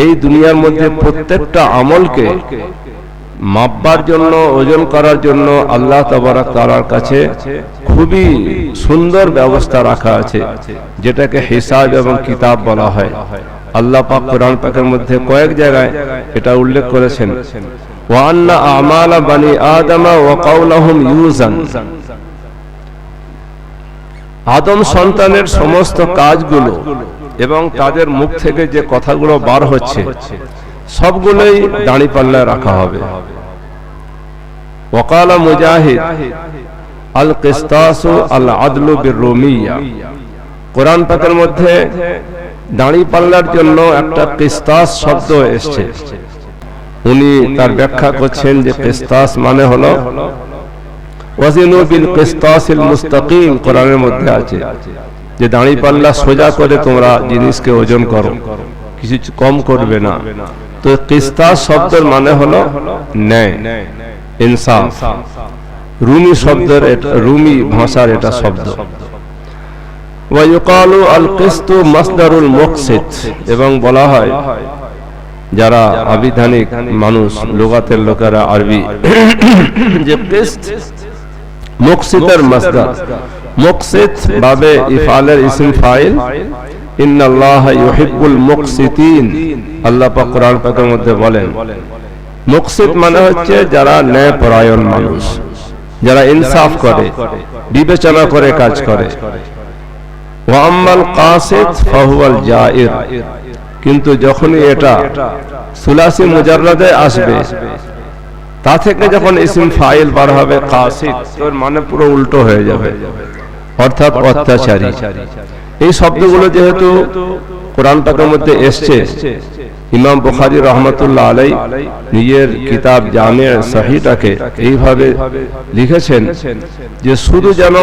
এই দুনিয়ার মধ্যে প্রত্যেকটা আমলকে মাপবার জন্য, ওজন করার জন্য আল্লাহ তাবারক তাআলার কাছে খুবই সুন্দর ব্যবস্থা রাখা আছে, যেটাকে হিসাব এবং কিতাব বলা হয়। আল্লাহ পাক কোরআন পাকের মধ্যে কয়েক জায়গায় এটা উল্লেখ করেছেন, ওয়া আন্না আমালা বানি আদম ওয়া কাওলাহুম ইউজান। আদম সন্তানের সমস্ত কাজগুলো এবং তাদের মুখ থেকে যে কথাগুলো বার হচ্ছে সবগুলোই দাঁড়িপাল্লায় রাখা হবে। ওয়াকালা মুজাহিদ আল কিসতাসু আল আদলু বিররুমিয়া। কোরআন পাকের মধ্যে দাঁড়িপাল্লার জন্য একটা কিসতাস শব্দ এসেছে। উনি তার ব্যাখ্যা করছেন যে কিসতাস মানে হলো ওয়াজিনু বিল কিসতাসিল মুস্তাকিম। কোরআনের মধ্যে আছে যে দাঁড়িপাল্লা সোজা করে তোমরা জিনিসকে ওজন করো, কিছু কম করবে না। তো কিসতাস শব্দের মানে হলো ন্যায়, ইনসাফ। রুমি শব্দের, রুমি ভাষার এটা শব্দ। ওয়া ইউকালু আল কিসতু মাসদারুল মুকসিত। এবং বলা হয় যারা আবিধানিক মানুষ, লুগাতের লোকেরা আরবি, যে কিসত মুকসিতের মাসদার। মুকসিত বাবে ইফআলের ইসম ফাইল। ইন্নাল্লাহা ইউহিব্বুল মুকসিতিন। আল্লাহ পাক কোরআন পাকের মধ্যে বলেন মুকসিত মানে হচ্ছে যারা ন্যায়পরায়ণ মানুষ, যারা ইনসাফ করে, বিবেচনা করে কাজ করে। ওয়া আম্মাল কাসিত ফাহুয়াল জাইর। কিন্তু যখনই এটা সুলাসি মুজাররাদে আসবে, তা থেকে যখন ইসম ফাইল বার হবে কাসিদ, তোর মানে পুরো উল্টো হয়ে যাবে, অর্থাৎ অত্যাচারী। এই শব্দগুলো যেহেতু কোরআন পাকের মধ্যে এসছে, ইমাম বুখারী রাহমাতুল্লাহ আলাইহি নিজের কিতাব জামে সহিহটাকে এইভাবে লিখেছেন যে শুধু যেন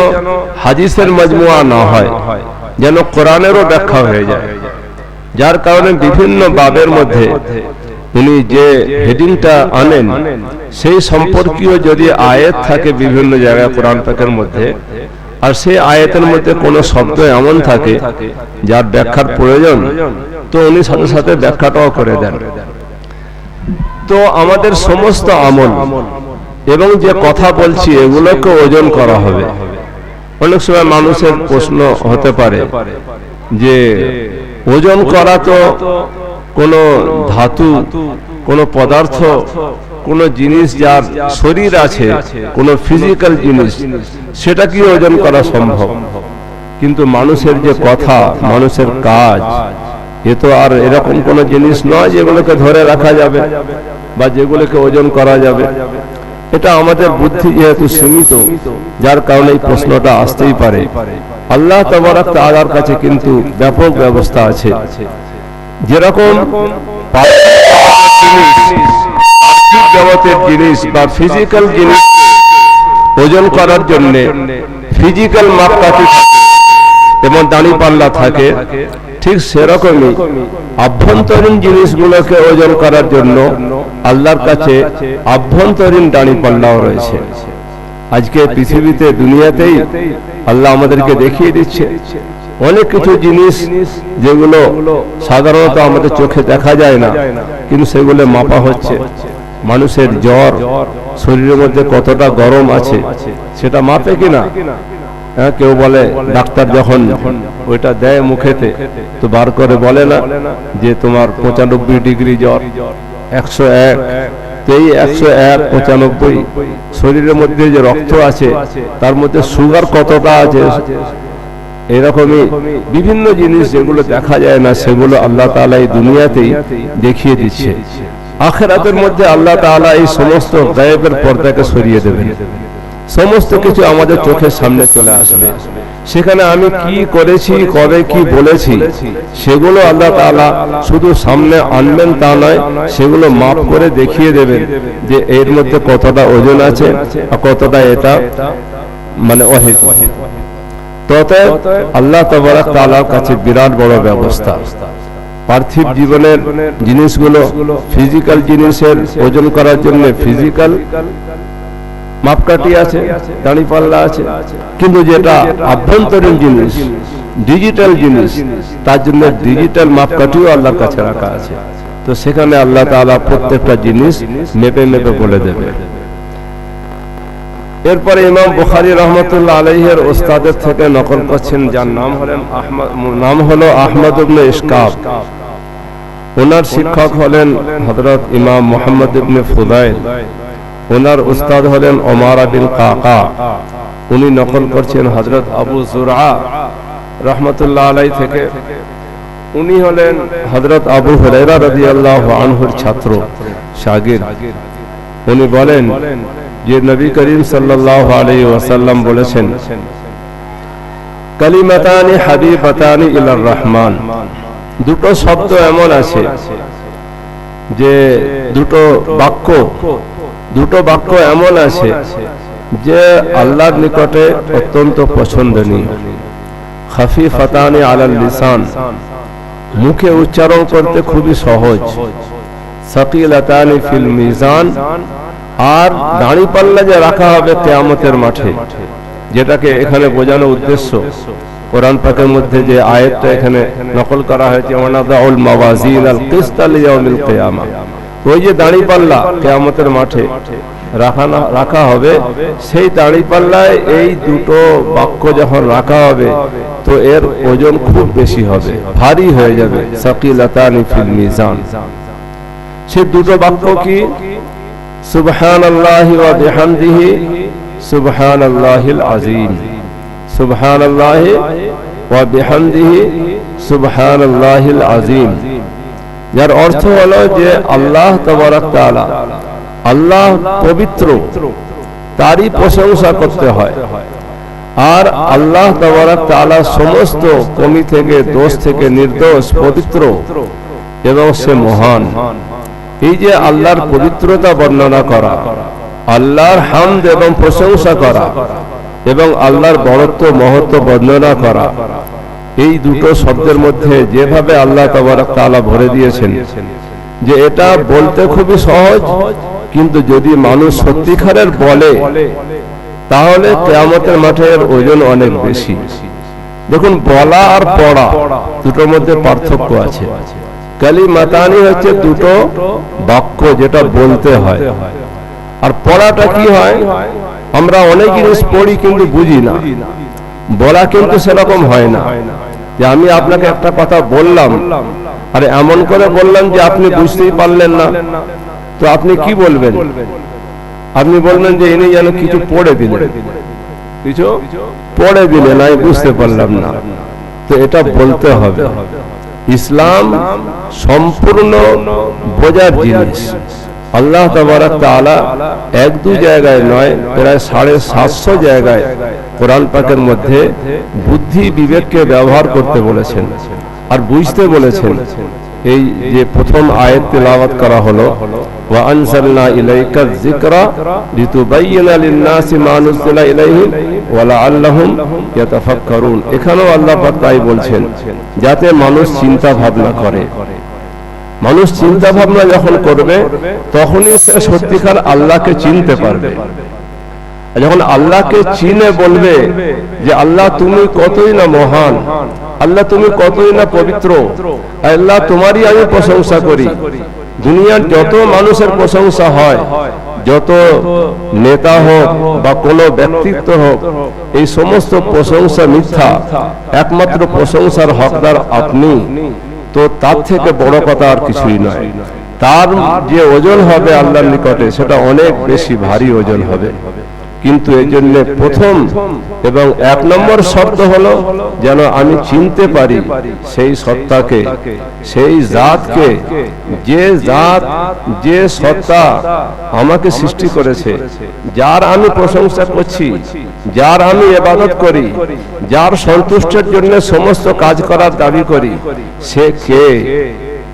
হাদিসের মজমুয়া না হয়, যেন কোরআনেরও ব্যাখ্যা হয়ে যায়। যার কারণে বিভিন্ন বাবের মধ্যে উনি যে হেডিংটা আনেন সেই সম্পর্কীয় যদি আয়াত থাকে বিভিন্ন জায়গায় কোরআন পাকের মধ্যে, আর সেই আয়াতের মধ্যে কোনো শব্দ এমন থাকে যার ব্যাখ্যার প্রয়োজন, তো উনি সাথে সাথে ব্যাখ্যাটাও করে দেন। তো আমাদের সমস্ত আমল এবং যে কথা বলছি এগুলোকে ওজন করা হবে। অনেক সময় মানুষের প্রশ্ন হতে পারে যে ওজন করা তো কোনো ধাতু, কোনো পদার্থ, কোনো জিনিস যার শরীর আছে, কোনো ফিজিক্যাল জিনিস, সেটা কি ওজন করা সম্ভব? কিন্তু মানুষের যে কথা, মানুষের কাজ, এ তো আর এরকম কোনো জিনিস নয় যেগুলোকে ধরে রাখা যাবে বা যেগুলোকে ওজন করা যাবে। এটা আমাদের বুদ্ধি যেহেতু সীমিত, যার কারণে এই প্রশ্নটা আসতেই পারে। আল্লাহ তাবারক তাআলার কাছে কিন্তু ব্যাপক ব্যবস্থা আছে। যেরকম পার্থিব জগতের জিনিস বা ফিজিক্যাল জিনিস ওজন করার জন্য ফিজিক্যাল মাপকাঠি এবং দাঁড়িপাল্লা থাকে, ঠিক সেরকমই আভ্যন্তরীণ জিনিসগুলোকে ওজন করার জন্য আল্লাহর কাছে আভ্যন্তরীণ দাঁড়িপাল্লাও রয়েছে। আজকে পৃথিবীতে, দুনিয়াতেই আল্লাহ আমাদেরকে দেখিয়ে দিচ্ছে অনেক কিছু জিনিস যেগুলো সাধারণত আমাদের চোখে দেখা যায় না, কিন্তু সেগুলো মাপা হচ্ছে। মানুষের জ্বর, শরীরের মধ্যে কতটা গরম আছে সেটা মাপে কিনা? হ্যাঁ, কেউ বলে ডাক্তার যখন ওইটা দেয় মুখেতে, তো বার করে বলে না যে তোমার 95 ডিগ্রি জ্বর, 101। তো এই 101, 95 শরীরের মধ্যে যে রক্ত আছে তার মধ্যে সুগার কতটা আছে, এরকমই বিভিন্ন জিনিস যেগুলো দেখা যায় না সেগুলো আল্লাহ তাআলা এই দুনিয়াতেই দেখিয়ে দিচ্ছে। আখিরাতের মধ্যে আল্লাহ তাআলা এই সমস্ত গায়েবের পর্দাকে সরিয়ে দেবেন, সমস্ত কিছু আমাদের চোখের সামনে চলে আসবে। সেখানে আমি কি করেছি, কবে কি বলেছি, সেগুলো আল্লাহ তাআলা শুধু সামনে আনবেন তা নয়, সেগুলো মাপ করে দেখিয়ে দেবেন যে এর মধ্যে কতটা ওজন আছে আর কতটা এটা মানে অহেতুক। তবে আল্লাহ তাবারক তাআলার কাছে বিরাট বড় ব্যবস্থা। পার্থিব জীবনের জিনিসগুলো, ফিজিক্যাল জিনিসের ওজন করার জন্য ফিজিক্যাল মাপকাঠি আছে, দাঁড়িপাল্লা আছে, কিন্তু যেটা আভ্যন্তরীণ জিনিস ডিজিটাল জিনিস, তার জন্য ডিজিটাল মাপকাঠিও আল্লাহর কাছে রাখা আছে। তো সেখানে আল্লাহ তাআলা প্রত্যেকটা জিনিস মেপে মেপে বলে দেবে। এরপরে ইমাম বুখারী রহমতুল্লাহ আলাইহির ওস্তাদের থেকে নকল করছেন, যার নাম হলো আহমদ ইবনে ইসকাব। ওনার শিক্ষক হলেন হযরত ইমাম মুহাম্মদ ইবনে ফুদাইল, ওনার উস্তাদ হলেন ওমারা বিন কাকা। উনি নকল করছেন হযরত আবু যুরআ রহমতুল্লাহ আলাইহি থেকে। উনি হলেন হযরত আবু হুরায়রা রাদিয়াল্লাহু আনহুর ছাত্র শাগির্দ। উনি বলেন যে নবী করিম সাল্লাল্লাহু আলাইহি ওয়াসাল্লাম বলেছেন, কালিমাতানি হাবিবাতানি ইলার রহমান, দুটো শব্দ এমন আছে যে দুটো বাক্য এমন আছে যে আল্লাহর নিকটে অত্যন্ত পছন্দনীয়। খাফিফাতানি আলাল লিসান, মুখে উচ্চারণ করতে খুবই সহজ। সাকিলাতানি ফিল মিজান, আর দাঁড়ি পাল্লা যে রাখা হবে কিয়ামতের মাঠে, যেটাকে এখানে বোঝানো উদ্দেশ্য কোরআন পাকের মধ্যে যে আয়াতটা এখানে নকল করা হয়েছে, ওয়ানাদাউল মাওয়াজিন আল কিসতা লিয়াউমিল কিয়ামা, ওই যে দাঁড়ি পাল্লা কিয়ামতের মাঠে রাখা হবে, সেই দাঁড়ি পাল্লায় এই দুটো বাক্য যখন রাখা হবে তো এর ওজন খুব বেশি হবে, ভারী হয়ে যাবে। সাকিলাতানি ফিল মিজান, সে দুটো বাক্য কি? সুবহানাল্লাহি ওয়া বিহামদিহি সুবহানাল্লাহিল আযীম, সুবহানাল্লাহি ওয়া বিহামদিহি সুবহানাল্লাহিল আযীম, যার অর্থ হলো যে আল্লাহ তাবারক তাআলা, আল্লাহ পবিত্র, তারই প্রশংসা করতে হয়। আর আল্লাহ তাবারক তাআলা সমস্ত কমি থেকে, দোষ থেকে নির্দোষ, পবিত্র এবং সে মহান। এই যে আল্লাহর পবিত্রতা বর্ণনা করা, আল্লাহর হামদ এবং প্রশংসা করা এবং আল্লাহর বড়ত্ব মহত্ব বর্ণনা করা, এই দুটো শব্দের মধ্যে যেভাবে আল্লাহ তাবারক তাআলা ভরে দিয়েছেন যে এটা বলতে খুবই সহজ, কিন্তু যদি মানুষ সত্যিকারের বলে তাহলে কিয়ামতের মাঠের ওজন অনেক বেশি। দেখুন, বলা আর পড়া দুটোর মধ্যে পার্থক্য আছে। কালিমাতানি হচ্ছে দুটো বাক্য যেটা বলতে হয়, আর পড়াটা কি হয়? আমরা অনেক জিনিস পড়ি কিন্তু বুঝি না। বলা কিন্তু সেরকম হয় না যে আমি আপনাকে একটা কথা বললাম আর এমন করে বললাম যে আপনি বুঝতেই পারলেন না, তো আপনি কি বলবেন? আপনি বলবেন যে ইনি যেন কিছু পড়ে দিলেন, আমি বুঝতে পারলাম না। তো এটা বলতে হবে। ইসলাম সম্পূর্ণ বোঝার জিনিস। আল্লাহ তাবারক তাআলা এক দু জায়গায় নয়, প্রায় 750 জায়গায় কোরআন পাকের মধ্যে বুদ্ধি বিবেককে ব্যবহার করতে বলেছেন আর বুঝতে বলেছেন। এই যে প্রথম আয়াত তেলাওয়াত করা হলো, ওয়া আনজালনা ইলাইকা যিকরা লিতুবাইয়িনা লিন-নাসি মা নুজিলা ইলাইহিম ওয়া লাআল্লাহুম ইয়াতাফাক্কারুন, এখানেও আল্লাহ পাক তাই বলছেন যাতে মানুষ চিন্তা ভাবনা করে। মানুষ চিন্তা ভাবনা যখন করবে তখনই সে সত্যিকার আল্লাহকে চিনতে পারবে। যখন আল্লাহকে চিনে বলবে যে আল্লাহ তুমি কতই না মহান, আল্লাহ তুমি কতই না পবিত্র, আল্লাহ তোমারই আমি প্রশংসা করি। দুনিয়ার যত মানুষের প্রশংসা হয়, যত নেতা হোক বা কোনো ব্যক্তিত্ব হোক, এই সমস্ত প্রশংসা মিথ্যা, একমাত্র প্রশংসার হকদার আপনি। তো তার থেকে বড় কথা আর কিছুই নয়। তার যে ওজন হবে আল্লাহর নিকটে সেটা অনেক বেশি ভারী ওজন হবে। কিন্তু এই জন্য প্রথম এবং 1 নম্বর শব্দ হলো যেন আমি চিনতে পারি সেই সত্তাকে, সেই জাতকে, যে জাত, যে সত্তা আমাকে সৃষ্টি করেছে, যার আমি প্রশংসা করছি, যার আমি ইবাদত করি, যার সন্তুষ্টির জন্য সমস্ত কাজ করার দাবি করি, সে কে,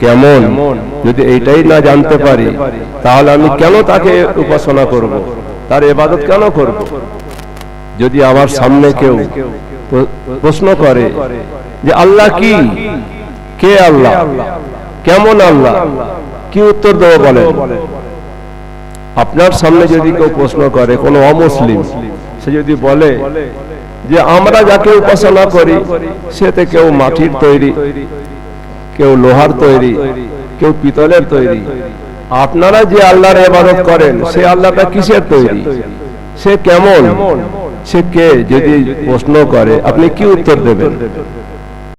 কেমন। যদি এইটাই না জানতে পারি তাহলে আমি কেন তাকে উপাসনা করব, তার ইবাদত কেন করব? যদি আমার সামনে কেউ প্রশ্ন করে যে আল্লাহ কি, কে আল্লাহ, কেমন আল্লাহ, কি উত্তর দেব বলেন? আপনার সামনে যদি কেউ প্রশ্ন করে, কোনো অমুসলিম, সে যদি বলে যে আমরা যাকে উপাসনা করি সেতে কেউ মাটির তৈরি, কেউ লোহার তৈরি, কেউ পিতলের তৈরি। আপনারা যে আল্লাহর ইবাদত করেন সে আল্লাহটা কিসের তৈরি, সে কেমন, সে কে? যদি প্রশ্ন করে আপনি কি উত্তর দেবেন?